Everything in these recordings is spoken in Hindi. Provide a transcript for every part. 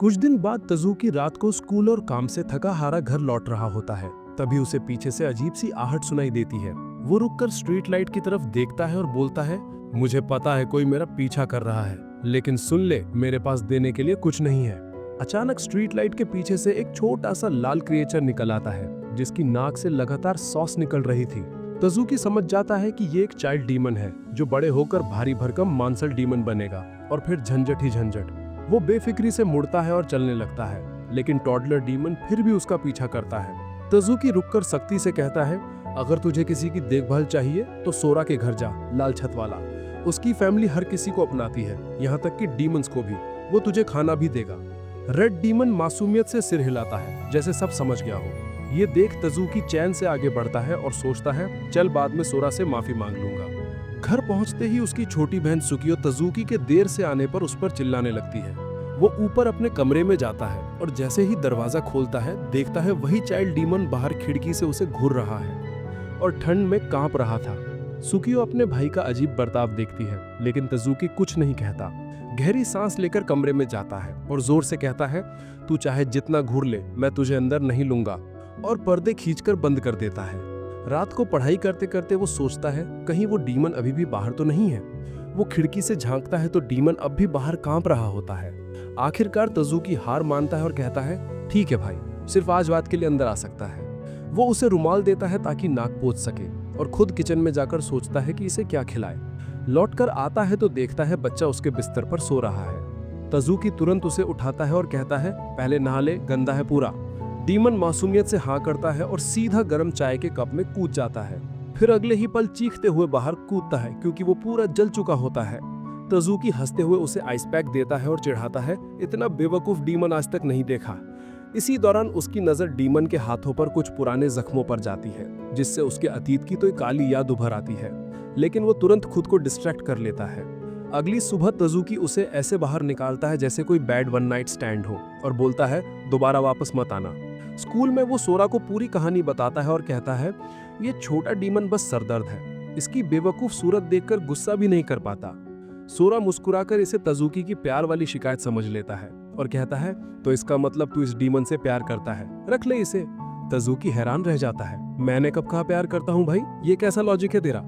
कुछ दिन बाद तजुकी रात को स्कूल और काम से थका हारा घर लौट रहा होता है। तभी उसे पीछे से अजीब सी आहट सुनाई देती है। वो रुककर स्ट्रीट लाइट की तरफ देखता है और बोलता है, मुझे पता है कोई मेरा पीछा कर रहा है, लेकिन सुन ले, मेरे पास देने के लिए कुछ नहीं है। अचानक स्ट्रीट लाइट के पीछे से एक छोटा सा लाल क्रिएचर निकल आता है, जिसकी नाक से लगातार सॉस निकल रही थी। तजुकी समझ जाता है कि ये एक चाइल्ड डीमन है, जो बड़े होकर भारी भरकम मांसल डीमन बनेगा और फिर झंझट ही झंझट। वो बेफिक्री से मुड़ता है और चलने लगता है, लेकिन टॉडलर डीमन फिर भी उसका पीछा करता है। तजुकी रुककर सख्ती से कहता है, अगर तुझे किसी की देखभाल चाहिए तो सोरा के घर जा, लाल छत वाला। उसकी फैमिली हर किसी को अपनाती है, यहाँ तक कि डीमंस को भी। वो तुझे खाना भी देगा। रेड डीमन मासूमियत से सिर हिलाता है, जैसे सब समझ गया हो। ये देख तजुकी चैन से आगे बढ़ता है और सोचता है, चल बाद में सोरा से माफी मांग लूंगा। घर पहुंचते ही उसकी छोटी बहन सुकियो तजुकी के देर से आने पर उस पर चिल्लाने लगती है। वो ऊपर अपने कमरे में जाता है और जैसे ही दरवाजा खोलता है, देखता है वही चाइल्ड डीमन बाहर खिड़की से उसे घूर रहा है और ठंड में कांप रहा था। सुकियो अपने भाई का अजीब बर्ताव देखती है, लेकिन तजुकी कुछ नहीं कहता। गहरी सांस लेकर कमरे में जाता है और जोर से कहता है, तू चाहे जितना घूर ले, मैं तुझे अंदर नहीं लूंगा, और पर्दे खींचकर बंद कर देता है। रात को पढ़ाई करते करते वो सोचता है, कहीं वो डीमन अभी भी बाहर तो नहीं है। वो खिड़की से झांकता है तो डीमन अब भी बाहर कांप रहा होता है। आखिरकार तजुकी हार मानता है और कहता है, ठीक है भाई, सिर्फ आज बात के लिए अंदर आ सकता है। वो उसे रुमाल देता है ताकि नाक पोंछ सके और खुद किचन में जाकर सोचता है कि इसे क्या खिलाए। लौटकर आता है तो देखता है बच्चा उसके बिस्तर पर सो रहा है। तजुकी तुरंत उसे उठाता है और कहता है, पहले नहा ले, गंदा है पूरा। डीमन मासूमियत से हाँ करता है और सीधा गर्म चाय के कप में कूद जाता है। फिर अगले ही पल चीखते हुए बाहर कूदता है, क्योंकि वो पूरा जल चुका होता है। तजुकी हंसते हुए उसे आइस पैक देता है और चिढ़ाता है, इतना बेवकूफ डीमन आज तक नहीं देखा। इसी दौरान उसकी नजर डीमन के हाथों पर कुछ पुराने जख्मों पर जाती है, जिससे उसके अतीत की तो एक काली याद उभर आती है, लेकिन वो तुरंत खुद को डिस्ट्रैक्ट कर लेता है। अगली सुबह तजुकी उसे ऐसे बाहर निकालता है जैसे कोई बैड वन नाइट स्टैंड हो और बोलता है, दोबारा वापस मत आना। स्कूल में वो सोरा को पूरी कहानी बताता है और कहता है, ये छोटा डीमन बस सरदर्द है, इसकी बेवकूफ सूरत देखकर गुस्सा भी नहीं कर पाता। सोरा मुस्कुराकर इसे तजुकी की प्यार वाली शिकायत समझ लेता है और कहता है, तो इसका मतलब तू इस डीमन से प्यार करता है, रख ले इसे। तजुकी हैरान रह जाता है, मैंने कब कहा प्यार करता हूँ भाई, ये कैसा लॉजिक है तेरा।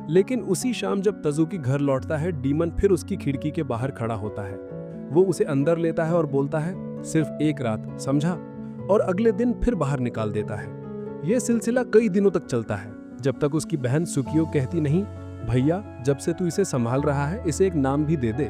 लेकिन उसी शाम जब तजुकी घर लौटता है, डीमन फिर उसकी खिड़की के बाहर खड़ा होता है। वो उसे अंदर लेता है और बोलता है, सिर्फ एक रात, समझा, और अगले दिन फिर बाहर निकाल देता है। यह सिलसिला कई दिनों तक चलता है, जब तक उसकी बहन सुकियो कहती नहीं, भैया जब से तू इसे संभाल रहा है, इसे एक नाम भी दे दे।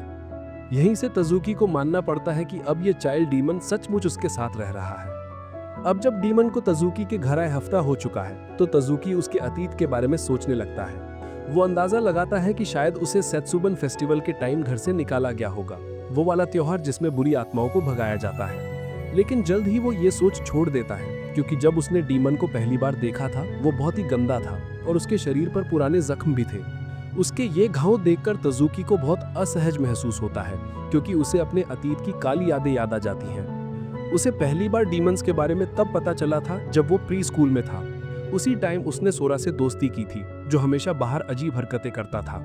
यहीं से तजुकी को मानना पड़ता है कि अब ये चाइल्ड डीमन सचमुच उसके साथ रह रहा है। अब जब डीमन को तजुकी के घर आए हफ्ता हो चुका है, तो तजुकी उसके अतीत के बारे में सोचने लगता है। वो अंदाजा लगाता है कि शायद उसे सेत्सुबन फेस्टिवल के टाइम घर से निकाला गया होगा, वो वाला त्योहार जिसमें बुरी आत्माओं को भगाया जाता है। लेकिन जल्द ही वो ये सोच छोड़ देता है, क्योंकि जब उसने डीमन को पहली बार देखा था, वो बहुत ही गंदा था और उसके शरीर पर पुराने जख्म भी थे। उसके ये घाव देखकर तजुकी को बहुत असहज महसूस होता है, क्योंकि उसे अपने अतीत की काली यादें याद आ जाती हैं। उसे पहली बार डीमंस के बारे में तब पता चला था जब वो प्री स्कूल में था। उसी टाइम उसने सोरा से दोस्ती की थी, जो हमेशा बाहर अजीब हरकतें करता था।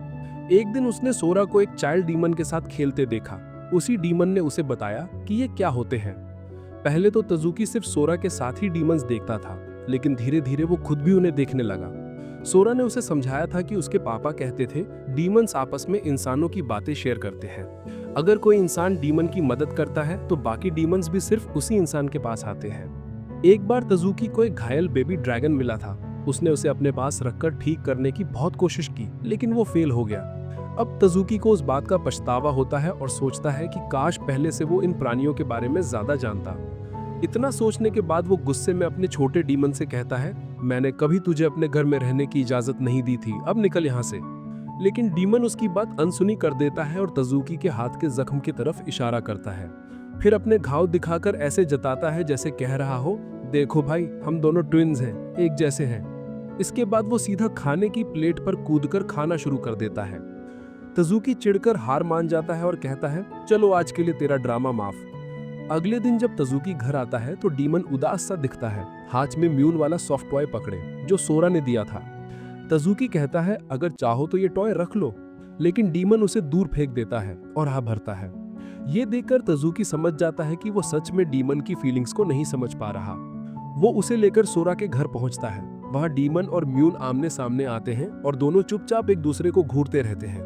एक दिन उसने सोरा को एक चाइल्ड डीमन के साथ खेलते देखा। उसी डीमन ने उसे बताया कि ये क्या होते हैं। पहले तो तजुकी सिर्फ सोरा के साथ ही डीमंस देखता था, लेकिन धीरे धीरे वो खुद भी उन्हें देखने लगा। सोरा ने उसे समझाया था कि उसके पापा कहते थे, डीमंस आपस में इंसानों की बातें शेयर करते हैं। अगर कोई इंसान डीमन की मदद करता है तो बाकी डीमंस भी सिर्फ उसी इंसान के पास आते हैं। एक बार तजुकी को एक घायल बेबी ड्रैगन मिला था। उसने उसे अपने पास रखकर ठीक करने की बहुत कोशिश की, लेकिन वो फेल हो गया। अब तजुकी को उस बात का पछतावा होता है और सोचता है कि काश पहले से वो इन प्राणियों के बारे में ज्यादा जानता। इतना सोचने के बाद वो गुस्से में अपने छोटे डीमन से कहता है, मैंने कभी तुझे अपने घर में रहने की इजाजत नहीं दी थी, अब निकल यहाँ से। लेकिन डीमन उसकी बात अनसुनी कर देता है और तजुकी के हाथ के जख्म की तरफ इशारा करता है। फिर अपने घाव दिखाकर ऐसे जताता है जैसे कह रहा हो, देखो भाई, हम दोनों ट्विन्स हैं, एक जैसे हैं। इसके बाद वो सीधा खाने की प्लेट पर कूदकर खाना शुरू कर देता है। तजुकी चिढ़कर हार मान जाता है और कहता है, चलो आज के लिए तेरा ड्रामा माफ। अगले दिन जब तजुकी घर आता है तो डीमन उदास सा दिखता है, हाथ में म्यून वाला सॉफ्ट टॉय पकड़े जो सोरा ने दिया था। तजुकी कहता है, अगर चाहो तो ये टॉय रख लो, लेकिन डीमन उसे दूर फेंक देता है और आ भरता है। ये देखकर तजुकी समझ जाता है कि वो सच में डीमन की फीलिंग्स को नहीं समझ पा रहा। वो उसे लेकर सोरा के घर पहुंचता है। वहां डीमन और म्यून आमने सामने आते हैं और दोनों चुपचाप एक दूसरे को घूरते रहते हैं।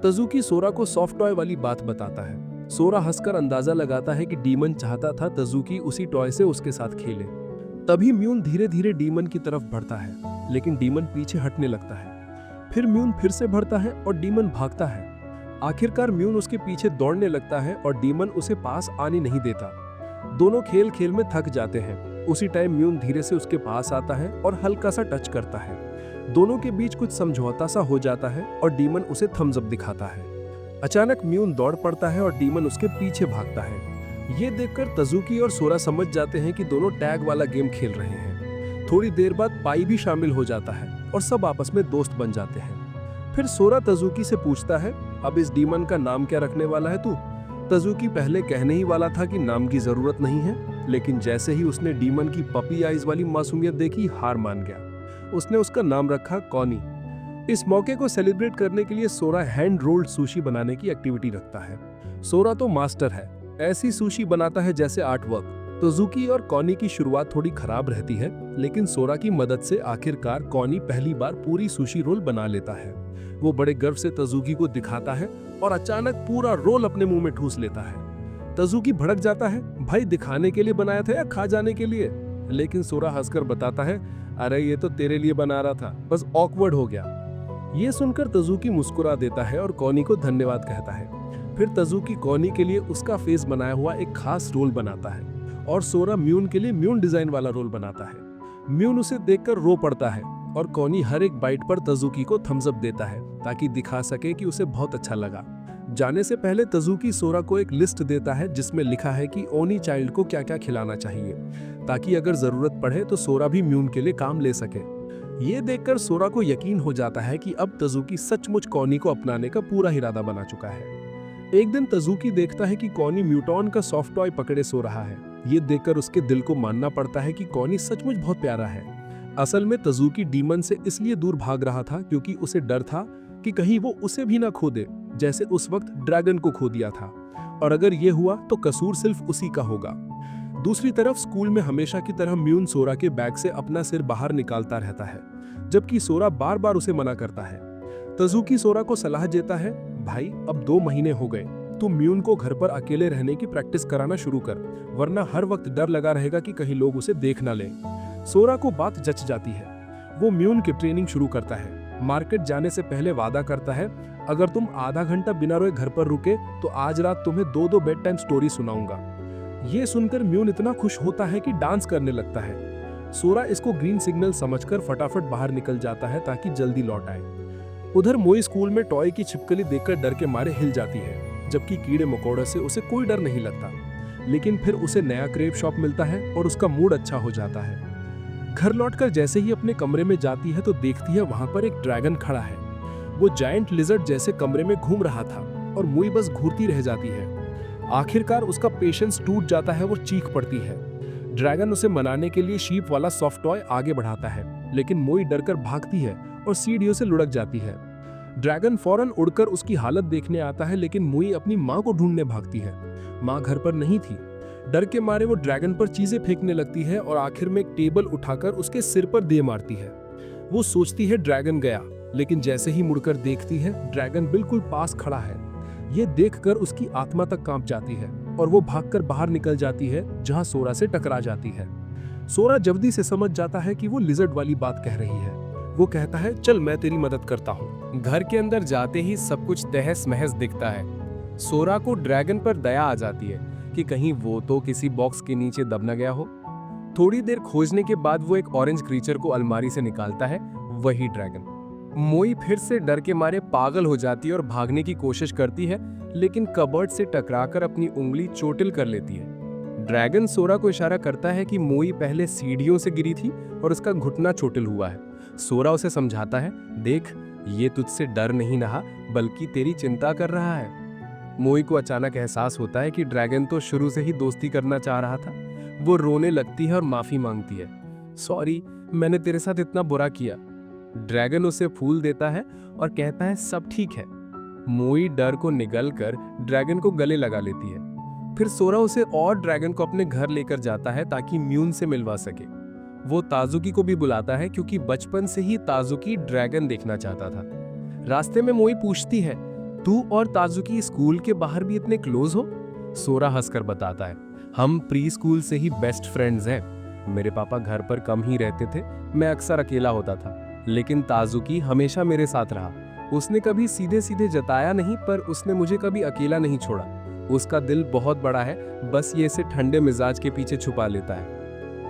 तजुकी सोरा को सॉफ्ट टॉय वाली बात बताता है। सोरा हंसकर अंदाजा लगाता है कि डीमन चाहता था तजुकी उसी टॉय से उसके साथ खेले। तभी म्यून धीरे धीरे डीमन की तरफ बढ़ता है, लेकिन डीमन पीछे हटने लगता है। फिर म्यून फिर से बढ़ता है और डीमन भागता है। आखिरकार म्यून उसके पीछे दौड़ने लगता है और डीमन उसे पास आने नहीं देता। दोनों खेल खेल में थक जाते हैं। उसी टाइम म्यून धीरे से उसके पास आता है और हल्का सा टच करता है। दोनों के बीच कुछ समझौता सा हो जाता है और डीमन उसे थम्स अप दिखाता है। अचानक म्यून दौड़ पड़ता है और डीमन उसके पीछे भागता है। ये देखकर तजुकी और सोरा समझ जाते हैं कि दोनों टैग वाला गेम खेल रहे हैं। थोड़ी देर बाद पाई भी शामिल हो जाता है और सब आपस में दोस्त बन जाते हैं। फिर सोरा तजुकी से पूछता है, अब इस डीमन का नाम क्या रखने वाला है तू? तजुकी पहले कहने ही वाला था कि नाम की जरूरत नहीं है, लेकिन जैसे ही उसने डीमन की पपी आइज वाली मासूमियत देखी, हार मान गया। उसने उसका नाम रखा कॉनी। इस मौके को सेलिब्रेट करने के लिए सोरा हैंड रोल्ड सुशी बनाने की एक्टिविटी रखता है। सोरा तो मास्टर है, ऐसी सुशी बनाता है जैसे आर्ट वर्क। तजुकी और कॉनी की शुरुआत थोड़ी खराब रहती है, लेकिन सोरा की मदद से आखिरकार कॉनी पहली बार पूरी सुशी रोल बना लेता है। वो बड़े गर्व से तजुकी को दिखाता है और अचानक पूरा रोल अपने मुंह में ठूस लेता है। तजुकी भड़क जाता है, भाई दिखाने के लिए बनाया था या खा जाने के लिए? लेकिन सोरा हंसकर बताता है, अरे ये तो तेरे लिए बना रहा था, बस ऑकवर्ड हो गया। ये सुनकर तजुकी मुस्कुरा देता है और कॉनी को धन्यवाद कहता है। फिर तजुकी कॉनी के लिए उसका फेस बनाया हुआ एक खास रोल बनाता है और सोरा म्यून के लिए म्यून डिजाइन वाला रोल बनाता है। म्यून उसे देखकर रो पड़ता है और कॉनी हर एक बाइट पर तजुकी को थम्स अप देता है ताकि दिखा सके कि उसे बहुत अच्छा लगा। जाने से पहले तजुकी सोरा को एक लिस्ट देता है जिसमें लिखा है कि ओनी चाइल्ड को क्या क्या खिलाना चाहिए, ताकि अगर जरूरत पड़े तो सोरा भी म्यून के लिए काम ले सके। ये देखकर सोरा को यकीन हो जाता है कि अब तजुकी सचमुच कॉनी को अपनाने का पूरा इरादा बना चुका है। एक दिन तजुकी देखता है कि कॉनी म्यूटॉन का सॉफ्ट टॉय पकड़े सो रहा है। ये देखकर उसके दिल को मानना पड़ता है कि कॉनी सचमुच बहुत प्यारा है। असल में तजुकी डीमन से इसलिए दूर भाग रहा था क्योंकि उसे डर था कि कहीं वो उसे भी ना खो दे, जैसे उस वक्त ड्रैगन को खो दिया था। और अगर ये हुआ तो कसूर सिर्फ उसी का होगा। दूसरी तरफ स्कूल में हमेशा की तरह म्यून सोरा के बैग से अपना सिर बाहर निकालता रहता है, जबकि सोरा बार बार उसे मना करता है। तजुकी सोरा को सलाह देता है, भाई अब 2 महीने हो गए, तू म्यून को घर पर अकेले रहने की प्रैक्टिस कराना शुरू कर, वरना हर वक्त डर लगा रहेगा कि कहीं लोग उसे देख ना लें। सोरा को बात जच जाती है। वो म्यून की ट्रेनिंग शुरू करता है। मार्केट जाने से पहले वादा करता है, अगर तुम आधा घंटा बिना रोए घर पर रुके तो आज रात तुम्हें 2-2 बेड टाइम स्टोरी सुनाऊंगा। ये सुनकर म्यून इतना खुश होता है कि डांस करने लगता है। सोरा इसको ग्रीन सिग्नल समझकर फटाफट बाहर निकल जाता है ताकि जल्दी लौट आए। उधर मोई स्कूल में टॉय की छिपकली देखकर डर के मारे हिल जाती है, जबकि कीड़े मकोड़े से उसे कोई डर नहीं लगता। लेकिन फिर उसे नया क्रेप शॉप मिलता है और उसका मूड अच्छा हो जाता है। घर लौटकर जैसे ही अपने कमरे में जाती है तो देखती है वहां पर एक ड्रैगन खड़ा है। वो जायंट लिजर्ड जैसे कमरे में घूम रहा था और मुई बस घूरती रह जाती है। आखिरकार उसका पेशेंस टूट जाता है, वो चीख पड़ती है। ड्रैगन उसे मनाने के लिए शीप वाला सॉफ्ट टॉय आगे बढ़ाता है, लेकिन मोई डरकर भागती है और सीढ़ियों से लुढ़क जाती है। ड्रैगन फौरन उड़कर उसकी हालत देखने आता है, लेकिन मुई अपनी माँ को ढूंढने भागती है। माँ घर पर नहीं थी। डर के मारे वो ड्रैगन पर चीजें फेंकने लगती है और आखिर में एक टेबल उठाकर उसके सिर पर दे मारती है। वो सोचती है ड्रैगन गया, लेकिन जैसे ही मुड़कर देखती है ड्रैगन बिल्कुल पास खड़ा है। ये देखकर उसकी आत्मा तक कांप जाती है और वो भागकर बाहर निकल जाती है, जहां सोरा से टकरा जाती है। सोरा जल्दी से समझ जाता है कि वो लिजर्ड वाली बात कह रही है। वो कहता है, चल मैं तेरी मदद करता हूँ। घर के अंदर जाते ही सब कुछ तहस महस दिखता है। सोरा को ड्रैगन पर दया आ जाती है कि कहीं वो तो किसी बॉक्स के नीचे दब न गया हो। थोड़ी देर खोजने के बाद वो एक ऑरेंज क्रीचर को अलमारी से निकालता है, वही ड्रैगन। मोई फिर से डर के मारे पागल हो जाती है और भागने की कोशिश करती है, लेकिन कबर्ड से टकराकर अपनी उंगली चोटिल कर लेती है। ड्रैगन सोरा को इशारा करता है कि मोई पहले सीढ़ियों से गिरी थी और उसका घुटना चोटिल हुआ है। सोरा उसे समझाता है, देख ये तुझसे डर नहीं रहा बल्कि तेरी चिंता कर रहा है। मोई को अचानक एहसास होता है कि ड्रैगन तो शुरू से ही दोस्ती करना चाह रहा था। वो रोने लगती है और माफी मांगती है, सॉरी मैंने तेरे साथ इतना बुरा किया। ड्रैगन उसे फूल देता है और कहता है सब ठीक है। मोई डर को निगल कर ड्रैगन को गले लगा लेती है। फिर सोरा उसे और ड्रैगन को अपने घर लेकर जाता है ताकि म्यून से मिलवा सके। वो ताजुकी को भी बुलाता है क्योंकि बचपन से ही ताजुकी ड्रैगन देखना चाहता था। रास्ते में मोई पूछती है, तू और ताजुकी स्कूल के बाहर भी इतने क्लोज हो? सोरा हंसकर बताता है, हम प्री स्कूल से ही बेस्ट फ्रेंड्स हैं। मेरे पापा घर पर कम ही रहते थे, मैं अक्सर अकेला होता था, लेकिन ताजुकी हमेशा मेरे साथ रहा। उसने कभी सीधे सीधे जताया नहीं, पर उसने मुझे कभी अकेला नहीं छोड़ा। उसका दिल बहुत बड़ा है, बस ये इसे ठंडे मिजाज के पीछे छुपा लेता है।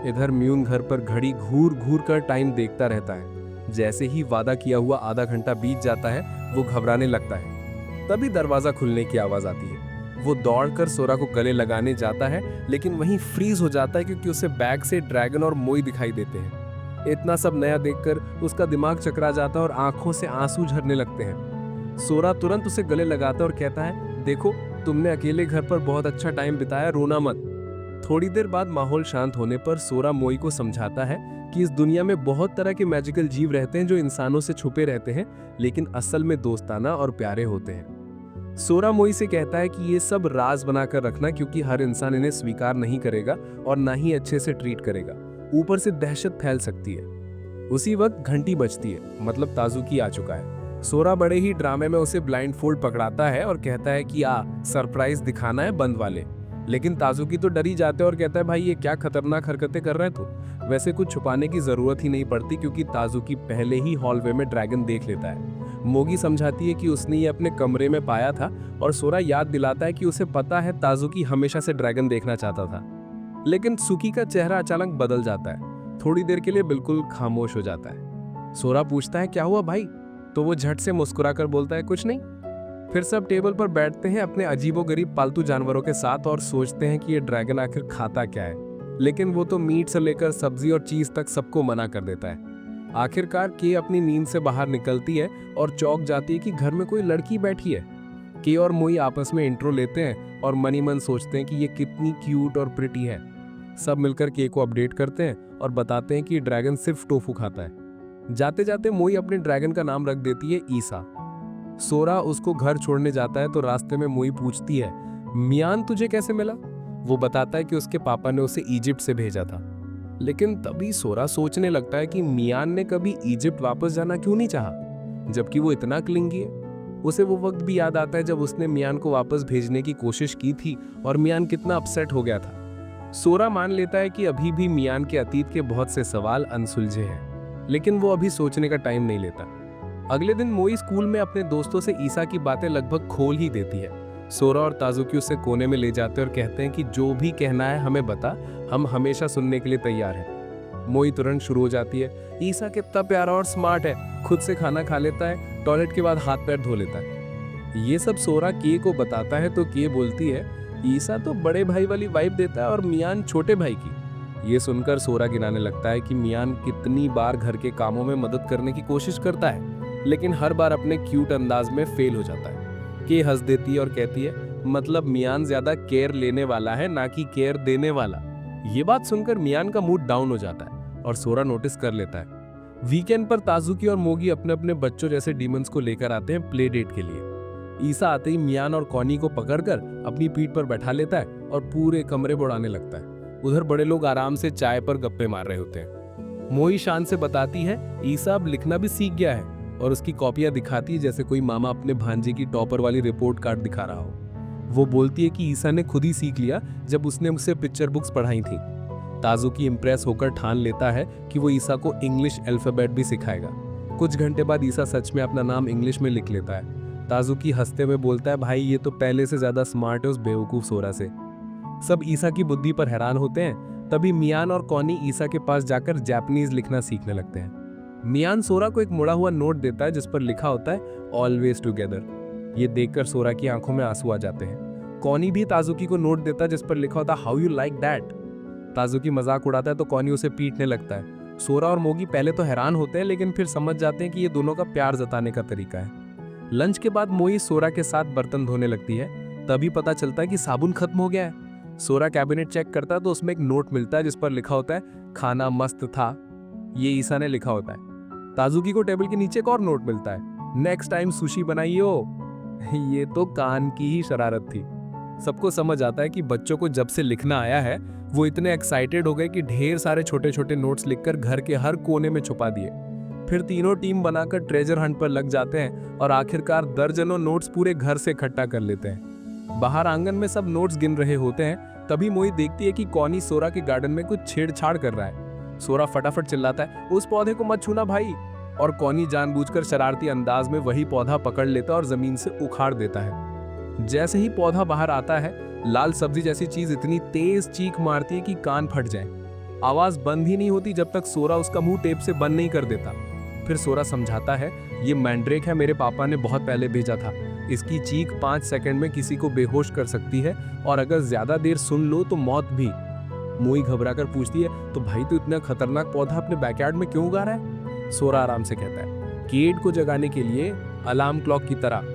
इधर म्यून घर पर घड़ी घूर घूर कर टाइम देखता रहता है। जैसे ही वादा किया हुआ आधा घंटा बीत जाता है, वो घबराने लगता है। तभी दरवाजा खुलने की आवाज आती है। वो दौड़कर सोरा को गले लगाने जाता है, लेकिन वहीं फ्रीज हो जाता है क्योंकि उसे बैग से ड्रैगन और मोई दिखाई देते हैं। इतना सब नया देखकर उसका दिमाग चकरा जाता है और आंखों से आंसू झरने लगते हैं। सोरा तुरंत उसे गले लगाता है और कहता है, देखो तुमने अकेले घर पर बहुत अच्छा टाइम बिताया, रोना मत। थोड़ी देर बाद माहौल शांत होने पर सोरा मोई को समझाता है कि इस दुनिया में बहुत तरह के मैजिकल जीव रहते हैं जो इंसानों से छुपे रहते हैं, लेकिन असल में दोस्ताना और प्यारे होते हैं। सोरा मोई से कहता है कि ये सब राज बनाकर रखना, क्योंकि हर इंसान इन्हें स्वीकार नहीं करेगा और ना ही अच्छे से ट्रीट करेगा। ऊपर से दहशत फैल सकती है। उसी वक्त घंटी बजती है, मतलब ताजुकी आ चुका है। सोरा बड़े ही ड्रामे में उसे ब्लाइंड फोल्ड पकड़ाता है और कहता है कि सरप्राइज दिखाना है बंद वाले। लेकिन ताजुकी तो डर ही जाता है और कहता है, भाई ये क्या खतरनाक हरकतें कर रहा है तू। वैसे कुछ छुपाने की जरूरत ही नहीं पड़ती, क्योंकि ताजुकी पहले ही हॉलवे में ड्रैगन देख लेता है। मोगी समझाती है कि उसने ये अपने कमरे में पाया था, और सोरा याद दिलाता है कि उसे पता है ताजुकी हमेशा से ड्रैगन देखना चाहता था। लेकिन सुकी का चेहरा अचानक बदल जाता है। थोड़ी देर के लिए बिल्कुल खामोश हो जाता है। सोरा पूछता है, क्या हुआ भाई? तो वो झट से मुस्कुराकर बोलता है, कुछ नहीं। फिर सब टेबल पर बैठते हैं अपने अजीबोगरीब पालतू जानवरों के साथ और सोचते हैं कि ये ड्रैगन आखिर खाता क्या है। लेकिन वो तो मीट से लेकर सब्जी और चीज तक सबको मना कर देता है। आखिरकार के अपनी नींद से बाहर निकलती है और चौंक जाती है कि घर में कोई लड़की बैठी है। के और मोई आपस में इंट्रो लेते हैं और मनी मन सोचते हैं कि ये कितनी क्यूट और प्रिटी है। सब मिलकर के को अपडेट करते हैं और बताते हैं कि ड्रैगन सिर्फ टोफू खाता है। जाते जाते मोई अपने ड्रैगन का नाम रख देती है ईसा। सोरा उसको घर छोड़ने जाता है तो रास्ते में मोई पूछती है, मियान तुझे कैसे मिला? वो बताता है कि उसके पापा ने उसे इजिप्ट से भेजा था। लेकिन तभी सोरा सोचने लगता है कि मियान ने कभी इजिप्ट वापस जाना क्यों नहीं चाहा, जबकि वो इतना क्लिंगी है। उसे वो वक्त भी याद आता है जब उसने मियान को वापस भेजने की कोशिश की थी और मियान कितना अपसेट हो गया था। सोरा मान लेता है कि अभी भी मियान के अतीत के बहुत से सवाल अनसुलझे हैं, लेकिन वो अभी सोचने का टाइम नहीं लेता। अगले दिन मोई स्कूल में अपने दोस्तों से ईसा की बातें लगभग खोल ही देती है। सोरा और ताजुकी उसे कोने में ले जाते हैं और कहते हैं कि जो भी कहना है हमें बता, हम हमेशा सुनने के लिए तैयार हैं। मोई तुरंत शुरू हो जाती है, ईसा कितना प्यारा और स्मार्ट है, खुद से खाना खा लेता है, टॉयलेट के बाद हाथ पैर धो लेता है। ये सब सोरा के को बताता है तो के बोलती है, ईसा तो बड़े भाई वाली वाइब देता है और मियान छोटे भाई की। ये सुनकर सोरा गिनाने लगता है कि मियान कितनी बार घर के कामों में मदद करने की कोशिश करता है, लेकिन हर बार अपने क्यूट अंदाज में फेल हो जाता है। के हंस देती है और कहती है, मतलब मियान ज्यादा केयर लेने वाला है, ना कि केयर देने वाला। ये बात सुनकर मियान का मूड डाउन हो जाता है और सोरा नोटिस कर लेता है। वीकेंड पर ताजुकी और मोगी अपने अपने बच्चों जैसे डीमंस को लेकर आते हैं प्ले डेट के लिए। ईसा आते ही मियान और कॉनी को पकड़कर अपनी पीठ पर बैठा लेता है और पूरे कमरे में उड़ाने लगता है। उधर बड़े लोग आराम से चाय पर गप्पे मार रहे होते हैं। मोई शान से बताती है, ईसा अब लिखना भी सीख गया है, और उसकी कॉपियां दिखाती है जैसे कोई मामा अपने भांजे की टॉपर वाली रिपोर्ट कार्ड दिखा रहा हो। वो बोलती है कि ईसा ने खुद ही सीख लिया जब उसने उसे पिक्चर बुक्स पढ़ाई थी। ताजुकी इम्प्रेस होकर ठान लेता है कि वो ईसा को इंग्लिश अल्फाबेट भी सिखाएगा। कुछ घंटे बाद ईसा सच में अपना नाम इंग्लिश में लिख लेता है। ताजुकी हंसते हुए बोलता है, भाई ये तो पहले से ज्यादा स्मार्ट है उस बेवकूफ सोरा से। सब ईसा की बुद्धि पर हैरान होते हैं। तभी मियान और कॉनी ईसा के पास जाकर जापानीज लिखना सीखने लगते हैं। मियान सोरा को एक मुड़ा हुआ नोट देता है जिस पर लिखा होता है ऑलवेज टुगेदर। ये देखकर सोरा की आंखों में आंसू आ जाते हैं। कॉनी भी ताजुकी को नोट देता है जिस पर लिखा होता है हाउ यू लाइक दैट। ताजुकी मजाक उड़ाता है तो कॉनी उसे पीटने लगता है। सोरा और मोगी पहले तो हैरान होते हैं, लेकिन फिर समझ जाते हैं कि ये दोनों का प्यार जताने का तरीका है। लंच के बाद मोई सोरा के साथ बर्तन धोने लगती है। तभी पता चलता है कि साबुन खत्म हो गया है। सोरा कैबिनेट चेक करता है तो उसमें एक नोट मिलता है जिस पर लिखा होता है खाना मस्त था। ये ईसा ने लिखा होता है। ताजुकी को टेबल के नीचे एक और नोट मिलता है, नेक्स्ट टाइम सुशी बनाइयो। ये तो कान की ही शरारत थी। सबको समझ आता है कि बच्चों को जब से लिखना आया है वो इतने एक्साइटेड हो गए कि ढेर सारे छोटे छोटे नोट्स लिखकर घर के हर कोने में छुपा दिए। फिर तीनों टीम बनाकर ट्रेजर हंट पर लग जाते हैं और आखिरकार दर्जनों नोट्स पूरे घर से इकट्ठा कर लेते हैं। बाहर आंगन में सब नोट्स गिन रहे होते हैं, तभी मोई देखती है कि कॉनी सोरा के गार्डन में कुछ छेड़छाड़ कर रहा है। सोरा फटाफट चिल्लाता है, उस पौधे को मत छूना भाई, और कॉनी जानबूझकर शरारती अंदाज में वही पौधा पकड़ लेता और जमीन से उखाड़ देता है। जैसे ही पौधा बाहर आता है, लाल सब्जी जैसी चीज इतनी तेज चीख मारती है कि कान फट जाए। आवाज बंद ही नहीं होती जब तक सोरा उसका मुंह टेप से बंद नहीं कर देता। फिर सोरा समझाता है, ये मैंड्रेक है, मेरे पापा ने बहुत पहले भेजा था। इसकी चीख 5 सेकंड में किसी को बेहोश कर सकती है और अगर ज्यादा देर सुन लो तो मौत भी। मोई घबराकर पूछती है, तो भाई तो इतना खतरनाक पौधा अपने बैकयार्ड में क्यों उगा रहा है? सोरा आराम से कहता है, कीड को जगाने के लिए, अलार्म क्लॉक की तरह।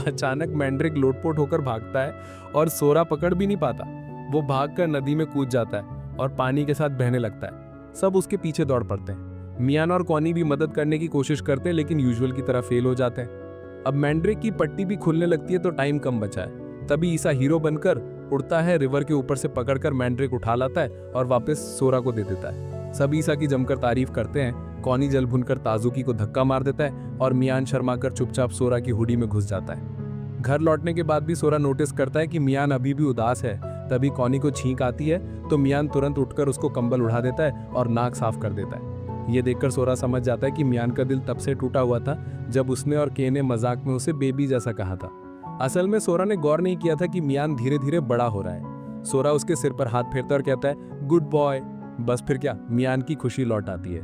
अचानक मैंड्रेक लोटपोट होकर भागता है और सोरा पकड़ भी नहीं पाता। वो भागकर नदी में कूद जाता है और पानी के साथ बहने लगता है। सब उसके पीछे दौड़ पड़ते हैं। मियान और कॉनी भी मदद करने की कोशिश करते हैं लेकिन यूजुअल की तरह फेल हो जाते हैं। अब मैंड्रेक की पट्टी भी खुलने लगती है तो टाइम कम बचा है। तभी ईसा हीरो बनकर उड़ता है, रिवर के ऊपर से पकड़कर मैंड्रेक उठा लाता है और वापस सोरा को दे देता है। सब ईसा की जमकर तारीफ करते हैं। कॉनी जल भुनकर ताजुकी को धक्का मार देता है और मियान शर्माकर चुपचाप सोरा की हुडी में घुस जाता है। घर लौटने के बाद भी सोरा नोटिस करता है कि मियान अभी भी उदास है। तभी कॉनी को छींक आती है तो मियान तुरंत उठकर उसको कंबल उड़ा देता है और नाक साफ कर देता है। ये देखकर सोरा समझ जाता है कि मियान का दिल तब से टूटा हुआ था जब उसने और के ने मजाक में उसे बेबी जैसा कहा था। असल में सोरा ने गौर नहीं किया था कि मियान धीरे धीरे बड़ा हो रहा है। सोरा उसके सिर पर हाथ फेरता और कहता है, गुड बॉय। बस फिर क्या, मियान की खुशी लौट आती है।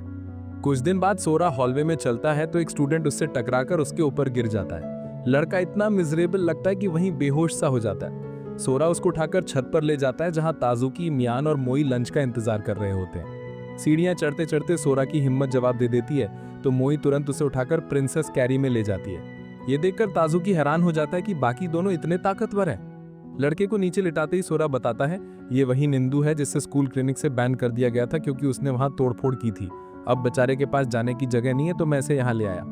कुछ दिन बाद सोरा हॉलवे में चलता है तो एक स्टूडेंट उससे टकराकर उसके ऊपर गिर जाता है। लड़का इतना मिजरेबल लगता है कि वहीं बेहोश सा हो जाता है। सोरा उसको उठाकर छत पर ले जाता है जहां ताजुकी, मियान और मोई लंच का इंतजार कर रहे होते हैं। सीढ़ियां चढ़ते चढ़ते सोरा की हिम्मत जवाब दे देती है तो मोई तुरंत उसे उठाकर प्रिंसेस कैरी में ले जाती है। ये देखकर ताजुकी हैरान हो जाता है कि बाकी दोनों इतने ताकतवर हैं। लड़के को नीचे लिटाते ही सोरा बताता है, ये वही निंदू है जिससे स्कूल क्लिनिक से बैन कर दिया गया था क्योंकि उसने वहां तोड़फोड़ की थी। अब बेचारे के पास जाने की जगह नहीं है तो मैं इसे यहाँ ले आया।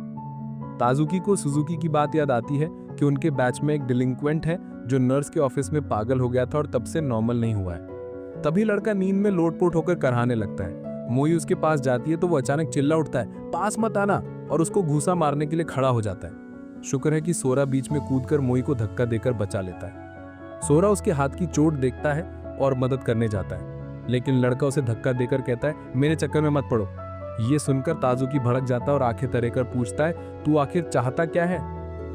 ताजुकी को सुजुकी की बात याद आती है कि उनके बैच में एक डिलिंक्वेंट है जो नर्स के ऑफिस में पागल हो गया था और तब से नॉर्मल नहीं हुआ है। तभी लड़का नींद में लोटपोट होकर कराहने लगता है। मोई उसके पास जाती है तो वो अचानक चिल्ला उठता है, पास मत आना, और उसको घूसा मारने के लिए खड़ा हो जाता है। शुक्र है कि सोरा बीच में कूदकर मोई को धक्का देकर बचा लेता है। सोरा उसके हाथ की चोट देखता है और मदद करने जाता है लेकिन लड़का उसे धक्का देकर कहता है, मेरे चक्कर में मत पड़ो। ये सुनकर ताजुकी भड़क जाता है और आंखें तरेकर पूछता है, तू आखिर चाहता क्या है?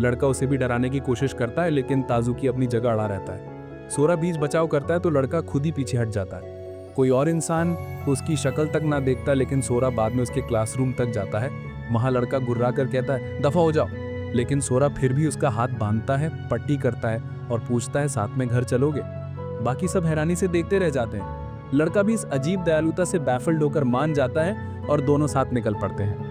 लड़का उसे भी डराने की कोशिश करता है लेकिन ताजुकी अपनी जगह अड़ा रहता है। सोरा बीच बचाव करता है तो लड़का खुद ही पीछे हट जाता है। कोई और इंसान उसकी शक्ल तक ना देखता लेकिन सोरा बाद में उसके क्लासरूम तक जाता है। वहां लड़का गुर्रा कर कहता है, दफा हो जाओ, लेकिन सोरा फिर भी उसका हाथ बांधता है, पट्टी करता है और पूछता है, साथ में घर चलोगे? बाकी सब हैरानी से देखते रह जाते हैं। लड़का भी इस अजीब दयालुता से बैफल्ड होकर मान जाता है और दोनों साथ निकल पड़ते हैं।